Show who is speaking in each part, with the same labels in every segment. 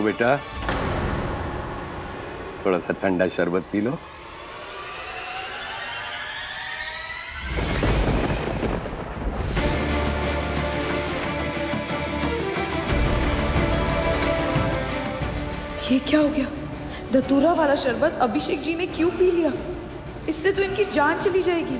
Speaker 1: बेटा, थोड़ा सा ठंडा शरबत पी लो।
Speaker 2: ये क्या हो गया? धतूरा वाला शरबत अभिषेक जी ने क्यों पी लिया? इससे तो इनकी जान चली जाएगी।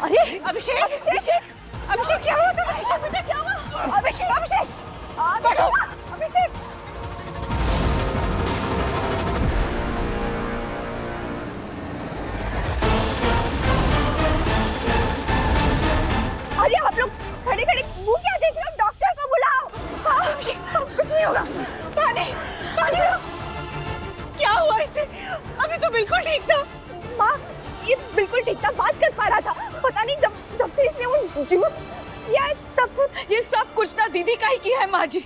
Speaker 3: अरे अभिषेक, अभिषेक, अभिषेक क्या हुआ? अभिषेक बेटा क्या हुआ? अभिषेक, अभिषेक, अभिषेक। अरे आप लोग खड़े खड़े मुंह क्या देख रहे हो? डॉक्टर को बुलाओ। हाँ, अभिषेक कुछ नहीं होगा। पानी पानी लो। क्या हुआ इसे? अभी तो बिल्कुल ठीक था। माँ ये बिल्कुल ठीक था, बात कर पा रहा था। पता नहीं जब से इसने वो जूस या तब
Speaker 2: ये सब कुछ ना दीदी का ही किया है माँ जी।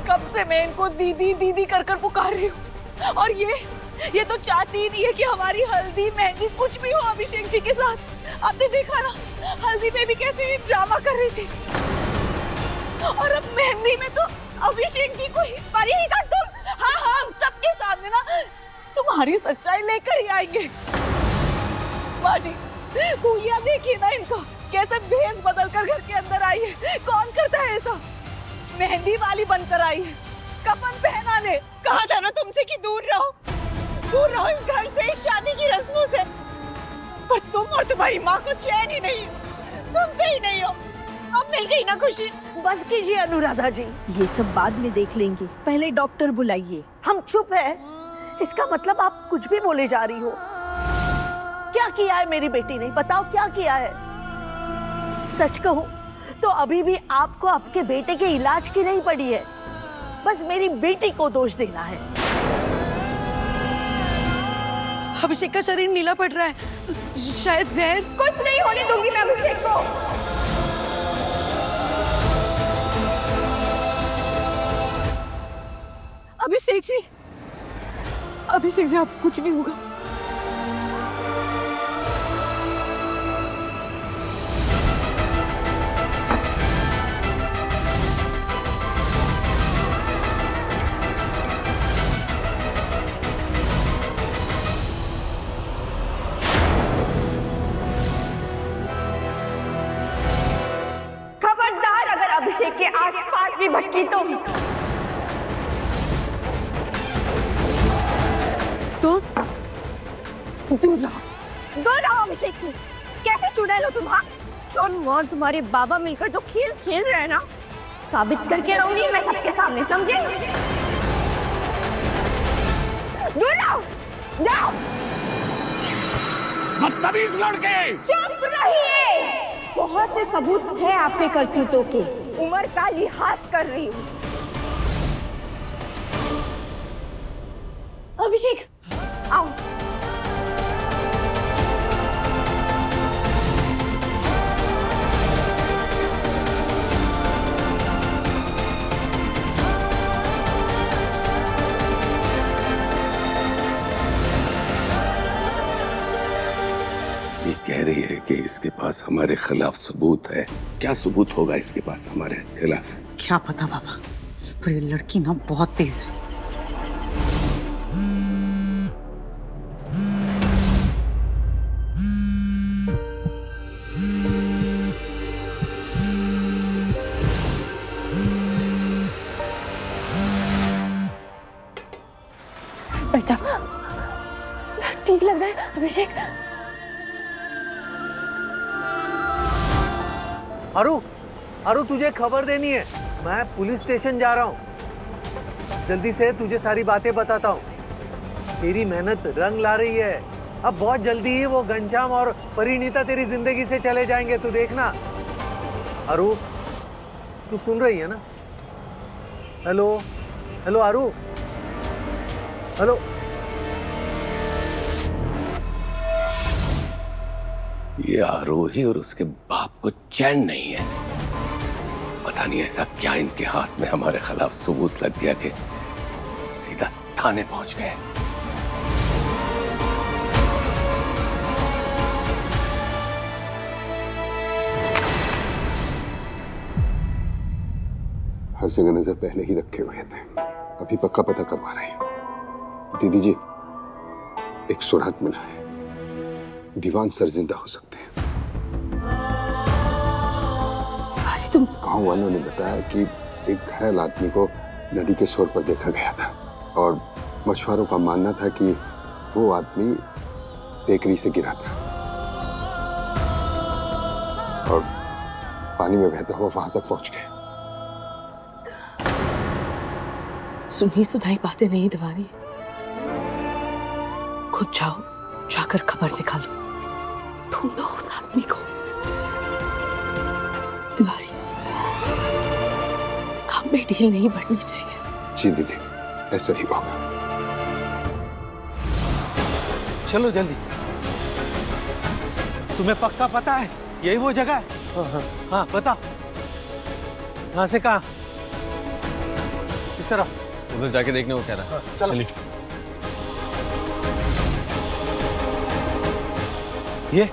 Speaker 2: कब से मैं इनको दीदी दीदी कर कर पुकार रही हूँ, और ये तो चाहती ही नहीं है कि हमारी हल्दी मेहंदी कुछ भी हो अभिषेक जी के साथ। आपने देखा ना, हल्दी में भी कैसे ड्रामा कर रही थी, और अब मेहंदी में तो अभिषेक जी को ही
Speaker 3: परिणीता तुम।
Speaker 2: हाँ हम सबके सामने ना तुम्हारी सच्चाई लेकर ही आएंगे। माँ जी कुलिया देखिए ना इनका, कैसे भेष बदल कर घर के अंदर आई है। कौन करता है ऐसा? मेहंदी वाली बनकर आई है, कफन पहनाने।
Speaker 3: कहा था ना तुमसे कि दूर रहो इस घर से, इस शादी की रस्मों से। पर तुम और तुम्हारी माँ को चैन ही नहीं, सुनते ही नहीं हो। अब मिल गई ना खुशी।
Speaker 4: बस कीजिए अनुराधा जी, ये सब बाद में देख लेंगे, पहले डॉक्टर बुलाइए। हम चुप है, इसका मतलब आप कुछ भी बोले जा रही हो। क्या किया है मेरी बेटी ने? बताओ क्या किया है? सच कहूं तो अभी भी आपको आपके बेटे के इलाज की नहीं पड़ी है, बस मेरी बेटी को दोष देना है।
Speaker 2: अभिषेक का शरीर नीला पड़ रहा है, शायद जहर।
Speaker 3: कुछ नहीं होने दूंगी मैं अभिषेक को।
Speaker 2: अभिषेक जी आप कुछ नहीं होगा।
Speaker 3: खबरदार अगर अभिषेक के आसपास भी भटकी तो दूर रहो अभिषेक की। कैसे चुड़ैल हो तुम? हाँ चोर और तुम्हारे बाबा मिलकर जो खेल खेल रहे हैं ना, साबित करके रहूंगी मैं सबके सामने, समझे? दूर रहो, जाओ।
Speaker 1: बदतमीज लड़के!
Speaker 3: चुप रहिए। बहुत से सबूत है आपके करतूतों के। उम्र का लिहाज कर रही हूँ। अभिषेक आओ।
Speaker 1: ये कह रही है कि इसके पास हमारे खिलाफ सबूत है। क्या सबूत होगा इसके पास हमारे खिलाफ?
Speaker 5: क्या पता बाबा, पर ये लड़की ना बहुत तेज है।
Speaker 3: बेटा ठीक लग रहा है अभिषेक?
Speaker 6: अरु तुझे खबर देनी है। मैं पुलिस स्टेशन जा रहा हूँ। जल्दी से तुझे सारी बातें बताता हूँ। तेरी मेहनत रंग ला रही है। अब बहुत जल्दी ही वो घनश्याम और परिणीता तेरी जिंदगी से चले जाएंगे, तू देखना। अरु तू सुन रही है ना? हेलो हेलो अरु, हेलो।
Speaker 1: ये आरोही और उसके बाप को चैन नहीं है। पता नहीं ऐसा क्या इनके हाथ में हमारे खिलाफ सबूत लग गया कि सीधा थाने पहुंच गए।
Speaker 7: हर जगह नजर पहले ही रखे हुए थे। अभी पक्का पता करवा रही हूँ। दीदी जी, एक सुराग मिला है, दीवान सर जिंदा हो सकते हैं।
Speaker 4: तुम
Speaker 7: गांव वालों ने बताया कि एक घायल आदमी को नदी के छोर पर देखा गया था और मछुआरों का मानना था कि वो आदमी टेकरी से गिरा था और पानी में बहता हुआ वहां तक पहुंच गया।
Speaker 4: सुनी सुनाई बातें नहीं दीवानी, खुद जाओ, जाकर खबर निकालो, ढूंढो उस आदमी को। तिवारी, काम में ढील नहीं बढ़नी चाहिए।
Speaker 7: जी दीदी, ऐसा ही होगा।
Speaker 6: चलो जल्दी। तुम्हें पक्का पता है यही वो जगह है? हाँ बता। यहाँ से कहाँ? इस तरफ।
Speaker 8: उधर जाके देखने को कह रहा है। चलिए।
Speaker 6: ये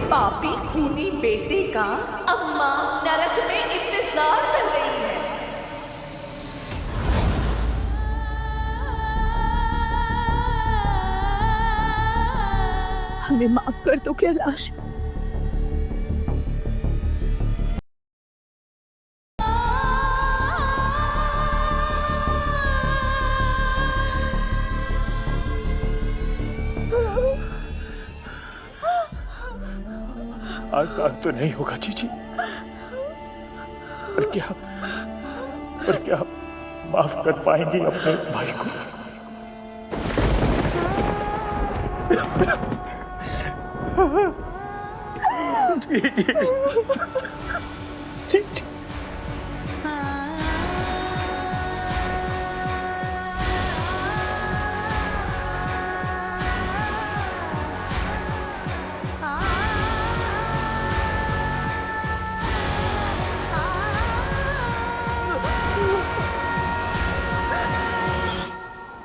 Speaker 2: पापी खूनी बेटे का अम्मा नरक में इंतजार कर रही है।
Speaker 4: हमें माफ कर दो कैलाश।
Speaker 9: आसान तो नहीं होगा जीजी, पर क्या माफ कर पाएंगी अपने भाई को? ठीक।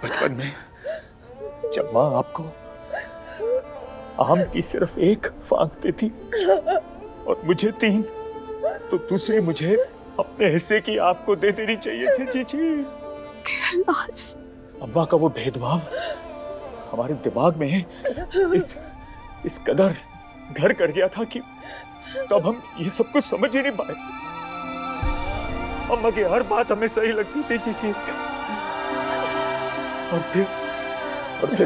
Speaker 9: बचपन में जब माँ आपको आम की सिर्फ एक फांकती थी और मुझे 3, तो दूसरी मुझे अपने हिस्से की आपको दे देनी चाहिए थी जीजी। अम्मा का वो भेदभाव हमारे दिमाग में इस कदर घर कर गया था कि तब हम ये सब कुछ समझ ही नहीं पाए। अम्मा की हर बात हमें सही लगती थी जीजी। और फिर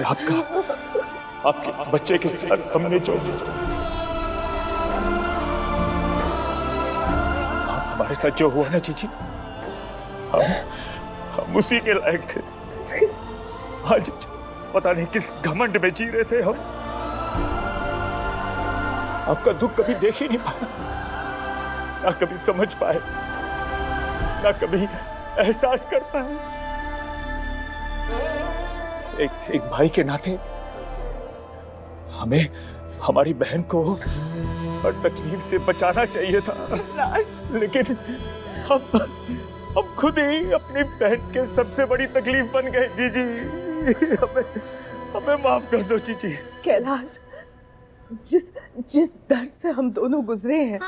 Speaker 9: आपके बच्चे के साथ हमने जो हमारे साथ जो हुआ ना जीजी, हम उसी के लायक थे। आज पता नहीं किस घमंड में जी रहे थे हम। आपका दुख कभी देख ही नहीं पाया, ना कभी समझ पाए, ना कभी एहसास कर पाए। एक भाई के नाते हमें हमारी बहन को हर तकलीफ से बचाना चाहिए था, लेकिन हम खुद ही अपनी बहन के सबसे बड़ी तकलीफ बन गए। जीजी, हमें माफ कर दो जीजी।
Speaker 4: कैलाश, जिस दर्द से हम दोनों गुजरे हैं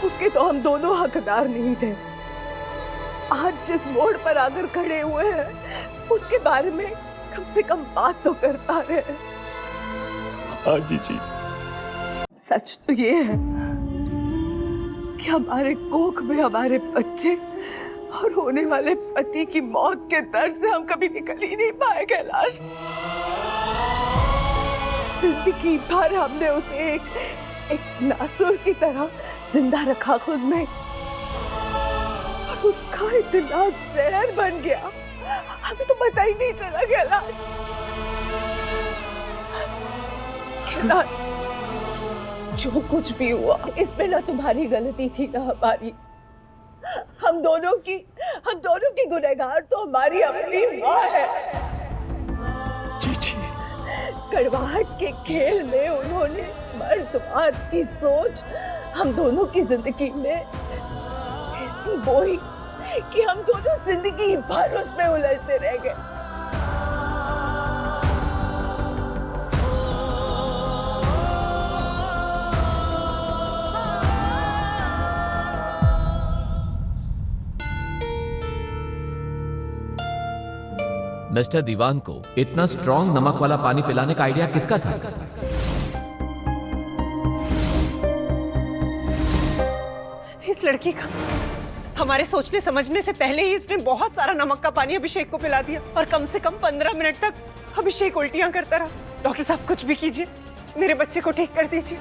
Speaker 4: उसके तो हम दोनों हकदार नहीं थे। आज जिस मोड़ पर आकर खड़े हुए हैं उसके बारे में कम से कम बात तो कर पा रहे हैं।
Speaker 9: हाँ जीजी।
Speaker 4: सच तो ये है कि हमारे कोख में हमारे बच्चे और होने वाले पति की मौत के दर्द से हम कभी निकल ही नहीं पाए कैलाश। जिंदगी भर हमने उसे एक नासुर की तरह जिंदा रखा खुद में, और उसका इतना जहर बन गया हमें तो पता ही नहीं चला। कैलाश, कैलाश, जो कुछ भी हुआ इसमें ना तुम्हारी गलती थी ना हमारी। हम दोनों की गुनहगार तो हमारी अपनी माँ है।
Speaker 9: जीजी,
Speaker 4: कड़वाहट के खेल में उन्होंने मर्दवाद की सोच हम दोनों की जिंदगी में ऐसी बोई कि हम दोनों जिंदगी भर उसमें उलझते रह गए।
Speaker 10: मिस्टर दीवान को इतना स्ट्रॉन्ग नमक वाला पानी पिलाने का आइडिया किसका था?
Speaker 3: इस लड़की का। हमारे सोचने समझने से पहले ही इसने बहुत सारा नमक का पानी अभिषेक को पिला दिया, और कम से कम 15 मिनट तक अभिषेक उल्टियां करता रहा। डॉक्टर साहब, कुछ भी कीजिए, मेरे बच्चे को ठीक कर दीजिए।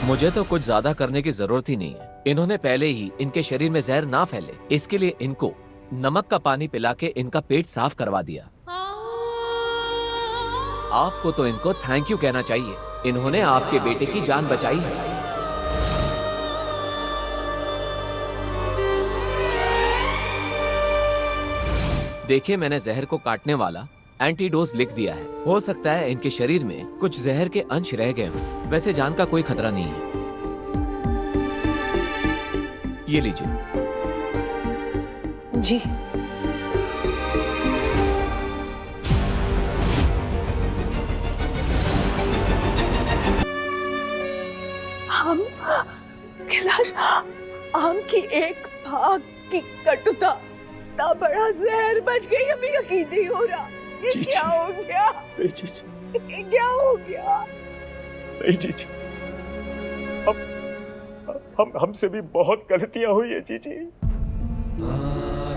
Speaker 10: मुझे तो कुछ ज्यादा करने की जरूरत ही नहीं है। इन्होंने पहले ही इनके शरीर में जहर ना फैले इसके लिए इनको नमक का पानी पिला के इनका पेट साफ करवा दिया। आपको तो इनको थैंक यू कहना चाहिए, इन्होंने आपके बेटे की जान बचाई है। देखिए, मैंने जहर को काटने वाला एंटीडोज लिख दिया है। हो सकता है इनके शरीर में कुछ जहर के अंश रह गए हों। वैसे जान का कोई खतरा नहीं है। ये लीजिए।
Speaker 3: जी।
Speaker 4: हम कैलाश, आम की एक भाग की कटुता इतना बड़ा जहर बन गई, हमें यकीन नहीं हो रहा। ये क्या हो गया? ये क्या हो गया?
Speaker 9: नहीं जीजी, हमसे भी बहुत गलतियां हुई है जीजी।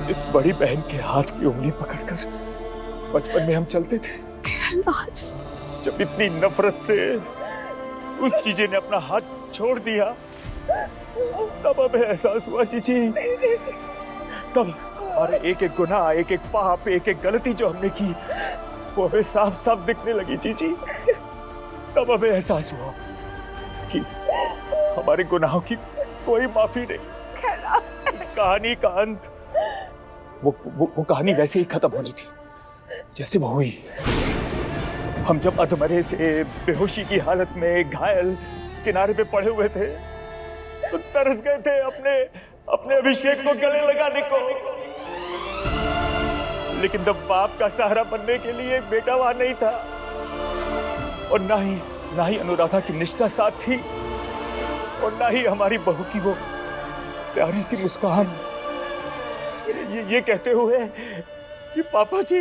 Speaker 9: जिस बड़ी बहन के हाथ की उंगली पकड़कर बचपन में हम चलते थे, जब इतनी नफरत से उस जीजी ने अपना हाथ छोड़ दिया, तब हमें एहसास हुआ जीजी। तब हमारे एक एक गुनाह, एक एक पाप, एक एक गलती जो हमने की, वो हमें साफ साफ दिखने लगी जीजी। तब हमें एहसास हुआ कि हमारे गुनाहों की कोई माफी नहीं। इस कहानी का अंत वो कहानी वैसे ही खत्म होनी थी जैसे वो हुई। हम जब अधमरे से बेहोशी की हालत में घायल किनारे पे पड़े हुए थे, तो तरस गए थे अपने अभिषेक को गले लगाने को। लेकिन जब बाप का सहारा बनने के लिए एक बेटा वहां नहीं था, और ना ही अनुराधा की निष्ठा साथ थी, और ना ही हमारी बहू की वो प्यारी सी मुस्कान, ये कहते हुए कि पापा जी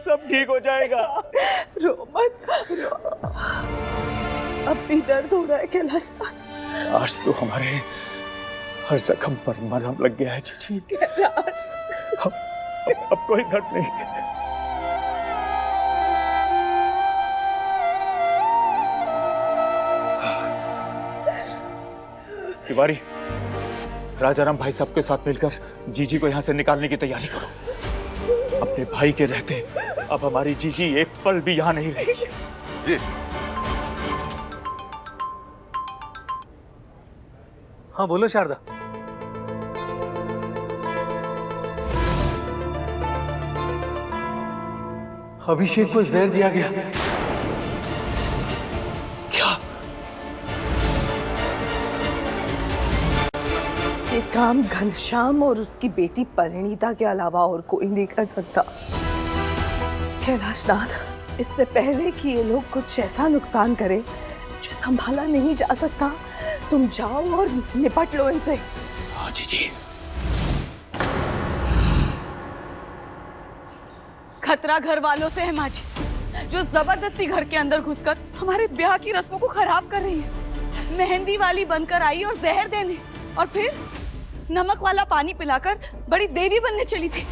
Speaker 9: सब ठीक हो जाएगा।
Speaker 4: रो मत, रो। अब भी दर्द हो रहा है कैलाश।
Speaker 9: आज तो हमारे हर जख्म पर मरहम लग गया है जीजी। अब कोई दर्द नहीं। तिवारी, राजाराम भाई साहब के साथ मिलकर जीजी को यहाँ से निकालने की तैयारी करो। अपने भाई के रहते अब हमारी जीजी एक पल भी यहाँ नहीं रहेगी।
Speaker 6: हाँ बोलो शारदा। अभिषेक को जहर दिया गया। क्या?
Speaker 4: ये काम घनश्याम और उसकी बेटी परिणीता के अलावा और कोई नहीं कर सकता। कैलाशनाथ, इससे पहले कि ये लोग कुछ ऐसा नुकसान करें जो संभाला नहीं जा सकता, तुम जाओ और निपट लो इनसे।
Speaker 1: हाँ जीजी।
Speaker 2: खतरा घर वालों से है माँ जी, जो जबरदस्ती घर के अंदर घुसकर हमारे ब्याह की रस्मों को खराब कर रही है। मेहंदी वाली बनकर आई और जहर देने, और फिर नमक वाला पानी पिलाकर बड़ी देवी बनने चली थी।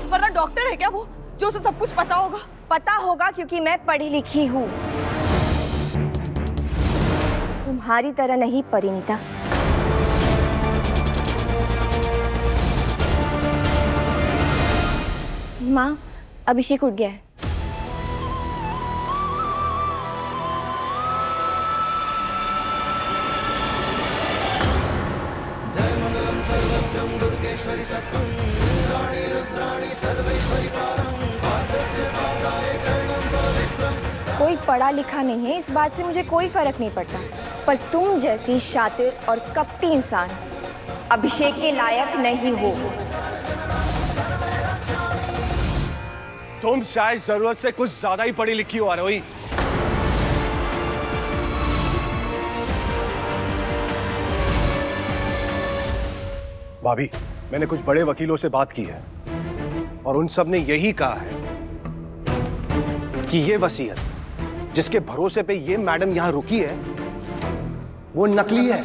Speaker 2: वरना डॉक्टर है क्या वो, जो उसे सब कुछ पता होगा?
Speaker 3: पता होगा क्योंकि मैं पढ़ी लिखी हूँ, तुम्हारी तरह नहीं परिणीता। माँ, अभिषेक उठ गया है। कोई पढ़ा लिखा नहीं है, इस बात से मुझे कोई फर्क नहीं पड़ता, पर तुम जैसी शातिर और कपटी इंसान अभिषेक के लायक नहीं हो।
Speaker 8: तुम शायद जरूरत से कुछ ज्यादा ही पढ़ी लिखी हो आरोही। भाभी, मैंने कुछ बड़े वकीलों से बात की है और उन सब ने यही कहा है कि ये वसीयत जिसके भरोसे पे ये मैडम यहां रुकी है वो नकली है।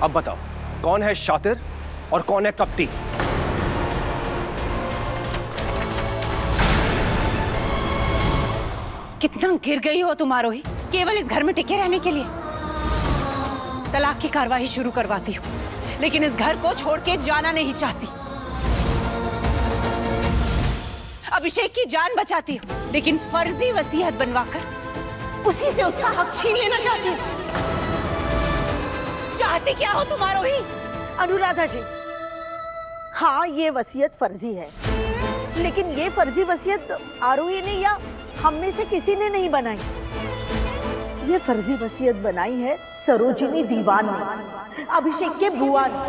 Speaker 8: अब बताओ, कौन है शातिर और कौन है कपटी?
Speaker 5: कितना गिर गई हो तुम आरोही, केवल इस घर में टिके रहने के लिए। तलाक की कार्रवाई शुरू करवाती हूँ, लेकिन इस घर को छोड़ के जाना नहीं चाहती। अभिषेक की जान बचाती हूँ, लेकिन फर्जी वसीयत बनवाकर उसी से उसका हक छीन लेना चाहती हूँ। चाहती क्या हो तुम आरोही?
Speaker 4: अनुराधा जी, हाँ ये वसीयत फर्जी है, लेकिन ये फर्जी वसीयत आरोही ने या हम में से किसी ने नहीं बनाई। ये फर्जी वसीयत बनाई है सरोजिनी दीवान ने, अभिषेक के बुआ ने।